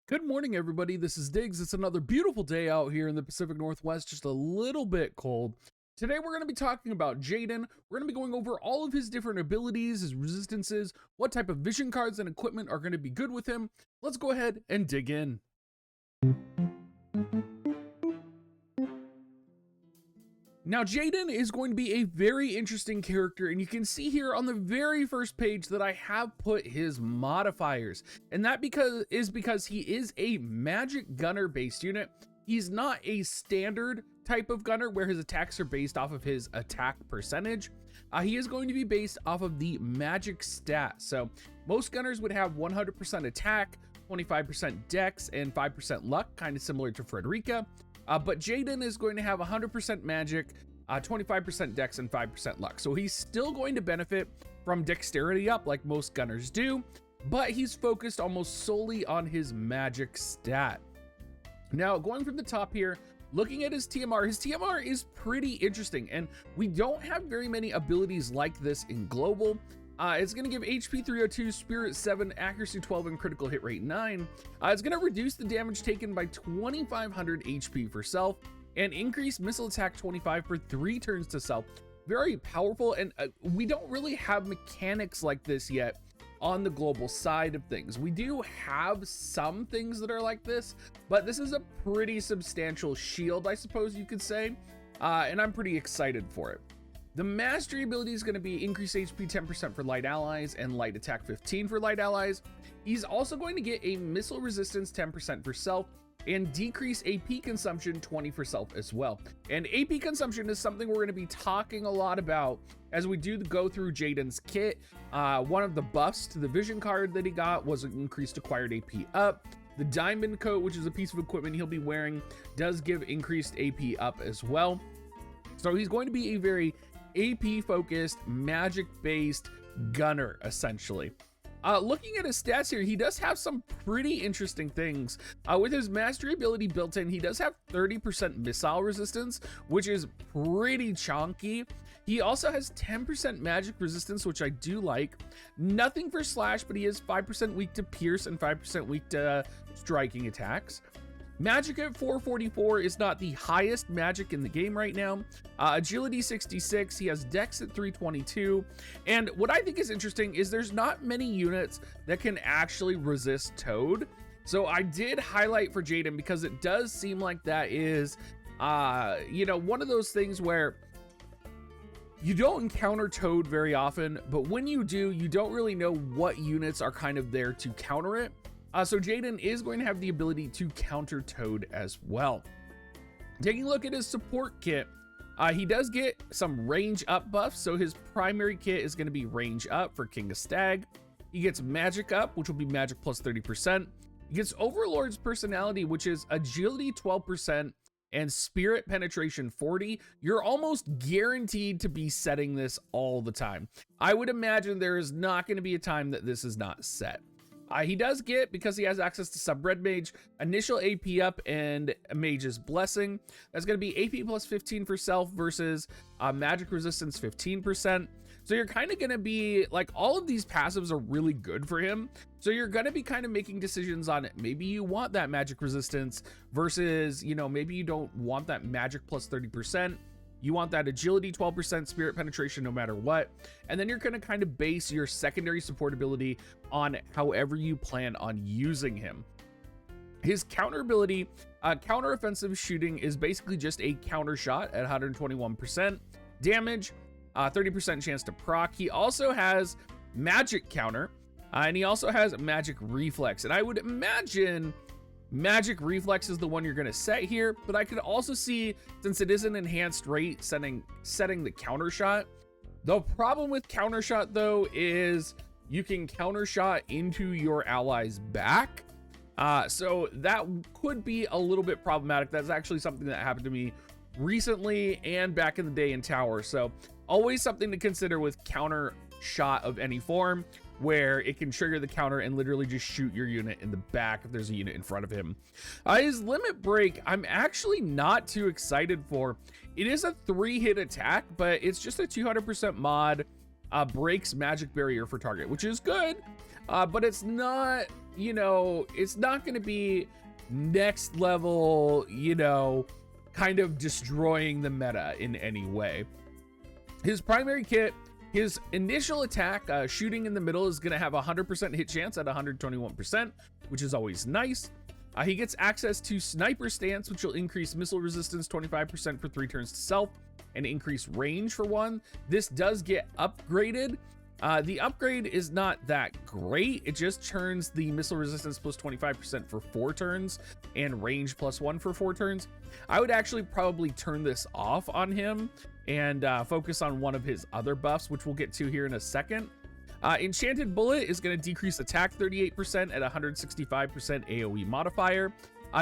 Good morning, everybody. This is Diggs. It's another beautiful day out here in the Pacific Northwest, just a little bit cold. Today, we're going to be talking about Jayden. We're going to be going over all of his different abilities, his resistances, what type of vision cards and equipment are going to be good with him. Let's go ahead and dig in. Now, Jayden is going to be a very interesting character, and you can see here on the very first page that I have put his modifiers, and that is because he is a magic gunner based unit. He's not a standard type of gunner where his attacks are based off of his attack percentage. He is going to be based off of the magic stat. So most gunners would have 100% attack, 25% dex, and 5% luck, kind of similar to Frederica. But Jayden is going to have 100% magic, 25% dex, and 5% luck. So he's still going to benefit from dexterity up like most gunners do, but he's focused almost solely on his magic stat. Now, going from the top here, looking at his TMR is pretty interesting, and we don't have very many abilities like this in global. It's going to give HP 302, Spirit 7, Accuracy 12, and Critical Hit Rate 9. It's going to reduce the damage taken by 2,500 HP for self, and increase missile attack 25 for 3 turns to self. Very powerful, and we don't really have mechanics like this yet on the global side of things. We do have some things that are like this, but this is a pretty substantial shield, I suppose you could say, and I'm pretty excited for it. The mastery ability is going to be increase HP 10% for light allies and light attack 15 for light allies. He's also going to get a missile resistance 10% for self and decrease AP consumption 20 for self as well. And AP consumption is something we're going to be talking a lot about as we do go through Jayden's kit. One of the buffs to the vision card that he got was an increased acquired AP up. The diamond coat, which is a piece of equipment he'll be wearing, does give increased AP up as well. So he's going to be a very AP focused, magic based gunner essentially. Looking at his stats here, he does have some pretty interesting things. With his mastery ability built in, he does have 30% missile resistance, which is pretty chonky. He also has 10% magic resistance, which I do like. Nothing for slash, but he is 5% weak to pierce and 5% weak to striking attacks. Magic at 444 is not the highest magic in the game right now. Agility 66, he has dex at 322. And what I think is interesting is there's not many units that can actually resist Toad. So I did highlight for Jayden because it does seem like that is, one of those things where you don't encounter Toad very often, but when you do, you don't really know what units are kind of there to counter it. So Jayden is going to have the ability to counter Toad as well. Taking a look at his support kit, he does get some range up buffs. So his primary kit is going to be range up for King of Stag. He gets magic up, which will be magic plus 30%. He gets Overlord's personality, which is agility 12% and spirit penetration 40. You're almost guaranteed to be setting this all the time. I would imagine there is not going to be a time that this is not set. He does get, because he has access to Sub-Red Mage, initial AP up and Mage's Blessing. That's going to be AP plus 15 for self versus magic resistance 15%. So you're kind of going to be like, all of these passives are really good for him. So you're going to be kind of making decisions on it. Maybe you want that magic resistance versus, maybe you don't want that magic plus 30%. You want that agility 12% spirit penetration no matter what. And then you're going to kind of base your secondary support ability on however you plan on using him. His counter ability, counter offensive shooting, is basically just a counter shot at 121% damage, 30% chance to proc. He also has magic counter, and he also has magic reflex. And I would imagine magic reflex is the one you're going to set here, but I could also see, since it is an enhanced rate, setting the counter shot. The problem with counter shot though is you can counter shot into your allies back. So that could be a little bit problematic. That's actually something that happened to me recently and back in the day in Tower. So always something to consider with counter shot of any form, where it can trigger the counter and literally just shoot your unit in the back if there's a unit in front of him. His limit break, I'm actually not too excited for. It is a 3-hit attack, but it's just a 200% mod, breaks magic barrier for target, which is good, but it's not you know, it's not going to be next level, you know, kind of destroying the meta in any way. His primary kit, his initial attack, shooting in the middle, is going to have a 100% hit chance at 121%, which is always nice. He gets access to sniper stance, which will increase missile resistance 25% for 3 turns to self and increase range for 1. This does get upgraded. The upgrade is not that great. It just turns the missile resistance plus 25% for 4 turns and range plus 1 for 4 turns. I would actually probably turn this off on him and focus on one of his other buffs, which we'll get to here in a second. Enchanted Bullet is going to decrease attack 38% at 165% AoE modifier.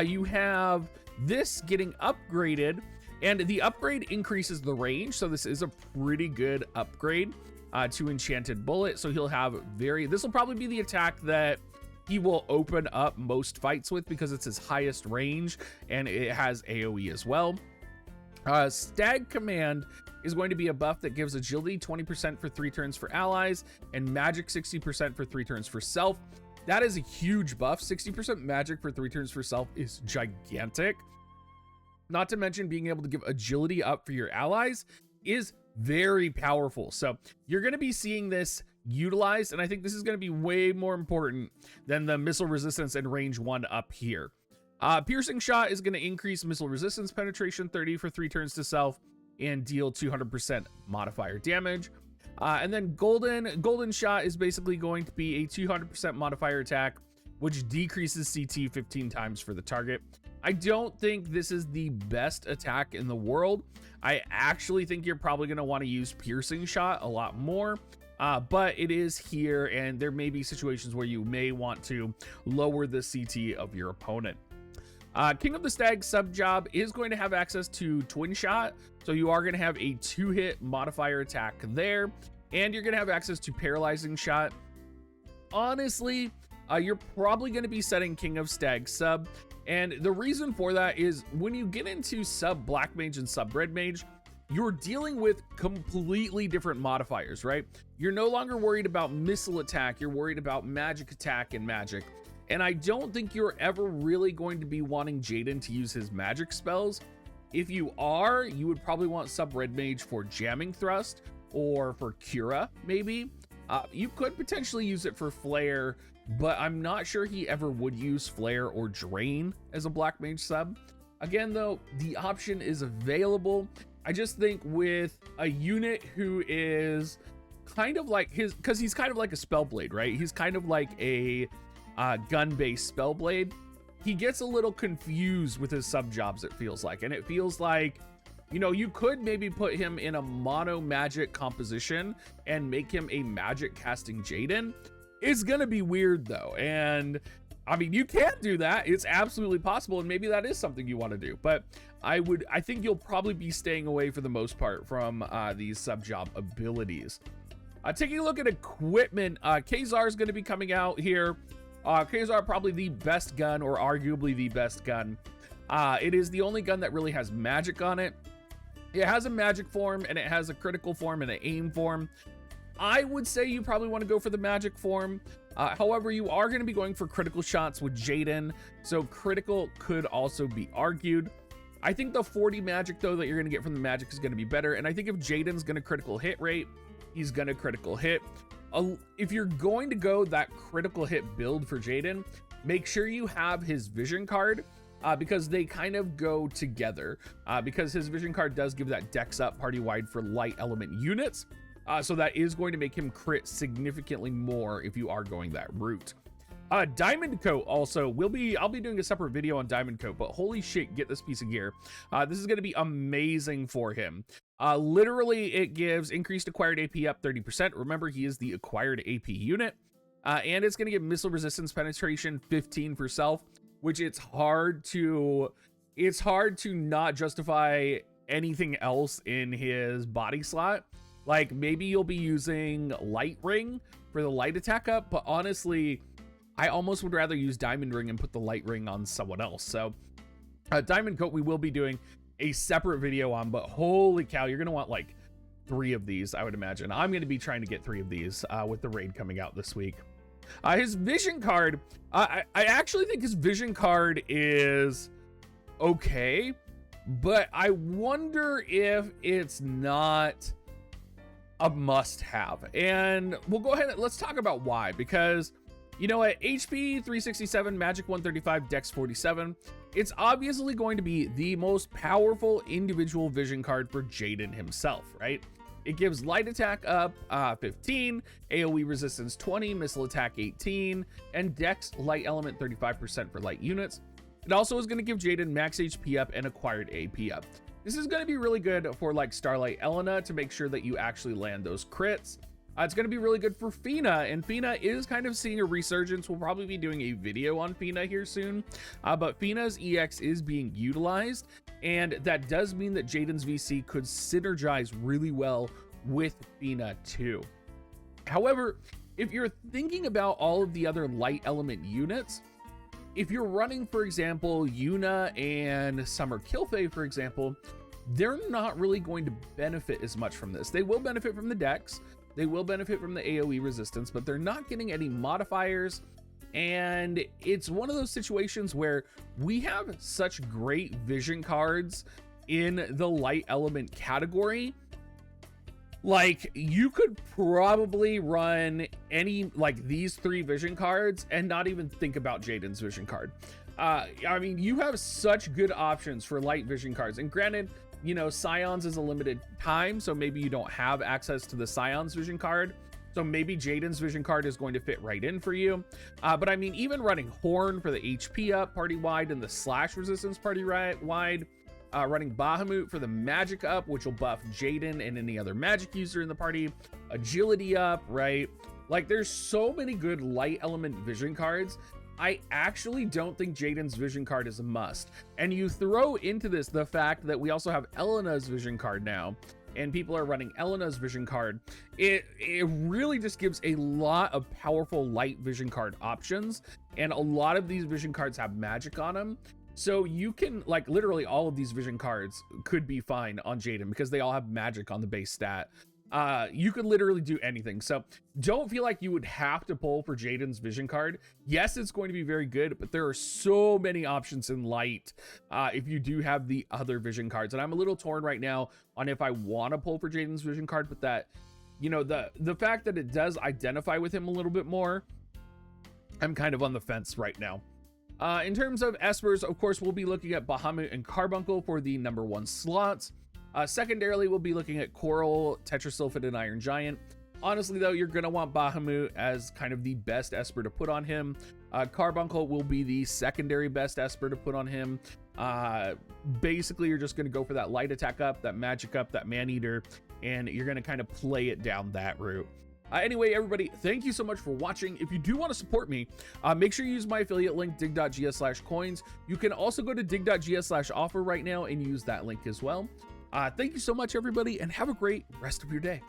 You have this getting upgraded, and the upgrade increases the range, so this is a pretty good upgrade to Enchanted Bullet. So he'll have this will probably be the attack that he will open up most fights with because it's his highest range and it has AoE as well. Stag Command is going to be a buff that gives agility 20% for 3 turns for allies and magic 60% for 3 turns for self. That is a huge buff. 60% magic for 3 turns for self is gigantic. Not to mention being able to give agility up for your allies is very powerful. So you're going to be seeing this utilized, and I think this is going to be way more important than the missile resistance and range 1 up here. Piercing Shot is going to increase missile resistance penetration 30 for 3 turns to self and deal 200% modifier damage. And then Golden Shot is basically going to be a 200% modifier attack, which decreases CT 15 times for the target. I don't think this is the best attack in the world. I actually think you're probably going to want to use Piercing Shot a lot more. But it is here, and there may be situations where you may want to lower the CT of your opponent. King of the Stag sub job is going to have access to Twin Shot, so you are going to have a 2-hit modifier attack there, and you're going to have access to Paralyzing Shot. Honestly, you're probably going to be setting King of Stag sub, and the reason for that is when you get into sub Black Mage and sub Red Mage, you're dealing with completely different modifiers, right? You're no longer worried about missile attack, you're worried about magic attack and magic. And I don't think you're ever really going to be wanting Jayden to use his magic spells. If you are, you would probably want sub Red Mage for Jamming Thrust or for Cura, maybe. You could potentially use it for Flare, but I'm not sure he ever would use Flare or Drain as a Black Mage sub. Again, though, the option is available. I just think with a unit who is kind of like because he's kind of like a Spellblade, right? He's kind of like a gun-based Spellblade. He gets a little confused with his sub jobs, it feels like, and it feels like, you know, you could maybe put him in a mono magic composition and make him a magic casting Jayden. It's gonna be weird though, and I mean, you can do that. It's absolutely possible, and maybe that is something you want to do, but I think you'll probably be staying away for the most part from these sub job abilities. Taking a look at equipment, Kazar is going to be coming out here. Kazar, probably the best gun, or arguably the best gun. It is the only gun that really has magic on it. It has a magic form, and it has a critical form and an aim form. I would say you probably want to go for the magic form. However, you are going to be going for critical shots with Jayden, so critical could also be argued. I think the 40 magic, though, that you're going to get from the magic is going to be better, and I think if Jayden's going to critical hit rate, he's going to critical hit. If you're going to go that critical hit build for Jayden, make sure you have his vision card, because they kind of go together, because his vision card does give that dex up party wide for light element units. So that is going to make him crit significantly more if you are going that route. Diamond Coat also I'll be doing a separate video on Diamond Coat, but holy shit, get this piece of gear. This is going to be amazing for him. Literally, it gives increased acquired AP up 30%. Remember, he is the acquired AP unit. And it's going to give missile resistance penetration 15 for self, which it's hard to not justify anything else in his body slot. Like, maybe you'll be using Light Ring for the light attack up, but honestly, I almost would rather use Diamond Ring and put the Light Ring on someone else. So Diamond Coat we will be doing a separate video on, but holy cow, you're gonna want like 3 of these, I would imagine. I'm gonna be trying to get 3 of these with the raid coming out this week. His vision card, I actually think his vision card is okay, but I wonder if it's not a must-have. And we'll go ahead and let's talk about why, because you know, at HP 367, Magic 135, Dex 47, it's obviously going to be the most powerful individual vision card for Jayden himself, right? It gives light attack up 15, AoE resistance 20, missile attack 18, and Dex light element 35% for light units. It also is going to give Jayden max HP up and acquired AP up. This is going to be really good for like Starlight Elena to make sure that you actually land those crits. It's going to be really good for Fina, and Fina is kind of seeing a resurgence. We'll probably be doing a video on Fina here soon, but Fina's EX is being utilized, and that does mean that Jayden's VC could synergize really well with Fina too. However, if you're thinking about all of the other light element units, if you're running, for example, Yuna and Summer Kilfei, for example, they're not really going to benefit as much from this. They will benefit from the Dex, they will benefit from the AoE resistance, but they're not getting any modifiers. And it's one of those situations where we have such great vision cards in the light element category. Like, you could probably run any, like, these 3 vision cards and not even think about Jayden's vision card. I mean, you have such good options for light vision cards. And granted, you know, Scions is a limited time, so maybe you don't have access to the Scions vision card. So maybe Jayden's vision card is going to fit right in for you. But I mean, even running Horn for the HP up party-wide and the slash resistance party-wide, running Bahamut for the magic up, which will buff Jayden and any other magic user in the party, agility up, right? Like, there's so many good light element vision cards. I actually don't think Jayden's vision card is a must. And you throw into this the fact that we also have Elena's vision card now, and people are running Elena's vision card. It really just gives a lot of powerful light vision card options, and a lot of these vision cards have magic on them. So you can, like, literally all of these vision cards could be fine on Jayden because they all have magic on the base stat. You could literally do anything. So don't feel like you would have to pull for Jayden's vision card. Yes, it's going to be very good, but there are so many options in light if you do have the other vision cards. And I'm a little torn right now on if I want to pull for Jayden's vision card, but that, you know, the fact that it does identify with him a little bit more, I'm kind of on the fence right now. In terms of Espers, of course, we'll be looking at Bahamut and Carbuncle for the #1 slots. Secondarily, we'll be looking at Coral, Tetrasulfid, and Iron Giant. Honestly, though, you're going to want Bahamut as kind of the best Esper to put on him. Carbuncle will be the secondary best Esper to put on him. Basically, you're just going to go for that light attack up, that magic up, that man-eater, and you're going to kind of play it down that route. Anyway, everybody, thank you so much for watching. If you do want to support me, make sure you use my affiliate link, dig.gs/coins. You can also go to dig.gs/offer right now and use that link as well. Thank you so much, everybody, and have a great rest of your day.